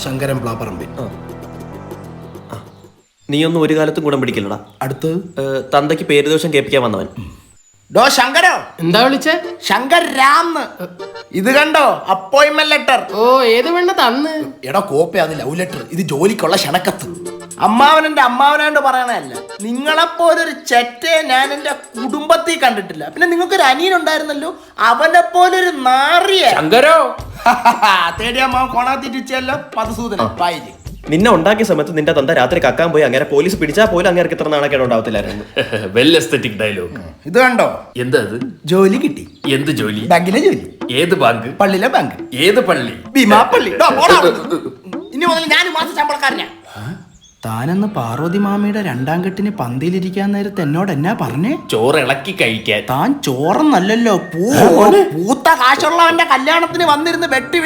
ശങ്കരൻ പ്ലാപ്പറമ്പിൽ. നീയൊന്നും ഒരു കാലത്തും ഗുണം പിടിക്കില്ലടാ. അടുത്ത് തന്തയ്ക്ക് പേരുദോഷം കേൾപ്പിക്കാൻ വന്നവൻ. ഡോ ശങ്കരോ, എന്താ വിളിച്ചേ? ശങ്കർ രാംന്ന്. ഇത് കണ്ടോ അപ്പോയിന്റ്മെന്റ് ലെറ്റർ. ഓ, ഏത് വേണ്ട തന്ന്? എടാ കോപ്പി, അത് ലവ് ലെറ്റർ. ഇത് ജോലിക്കുള്ള ക്ഷണക്കത്ത്. അമ്മാവനെന്റെ അമ്മാവനാണ്ട് പറയണല്ല. നിങ്ങളെപ്പോലൊരു ചെറ്റയെ ഞാൻ എന്റെ കുടുംബത്തിൽ കണ്ടിട്ടില്ല. പിന്നെ നിങ്ങൾക്കൊരു അനിയൻ ഉണ്ടായിരുന്നല്ലോ, അവനെ പോലൊരു നാറിയ. ശങ്കരോ, തേടിയമ്മാവൻ കോണാത്തിരിച്ചല്ലോ മധുസൂദന പായില്. നിന്നെ ഉണ്ടാക്കിയ സമയത്ത് നിന്റെ തന്ത രാത്രി കക്കാൻ പോയി അങ്ങനെ പോലീസ് പിടിച്ചാൽ പോലും അങ്ങനെ ഇത്ര നാണക്കേട് ഉണ്ടാവത്തില്ലായിരുന്നു. Well aesthetic dialogue. ഇത് കണ്ടോ, എന്താ അത്? ജോലി കിട്ടി. എന്ത് ജോലി? ബാങ്കിലെ ജോലി. ഏത് ബാങ്ക്? പള്ളിയിലെ ബാങ്ക്. ഏത് പള്ളി? ഭീമാപ്പള്ളി. ഇനി മുതൽ ഞാൻ മാസം ശമ്പളക്കാരനാ. താനെന്ന് പാർവതി മാമിയുടെ രണ്ടാം കെട്ടിന് പന്തിയിലിരിക്കാൻ നേരത്ത് എന്നോട് എന്നാ പറഞ്ഞേ? ചോറ് ഇളക്കി കഴിക്കാൻ. താൻ ചോറന്നല്ലല്ലോ, പൂത്ത കാശുള്ളവന്റെ കല്യാണത്തിന് വന്നിരുന്ന് വെട്ടി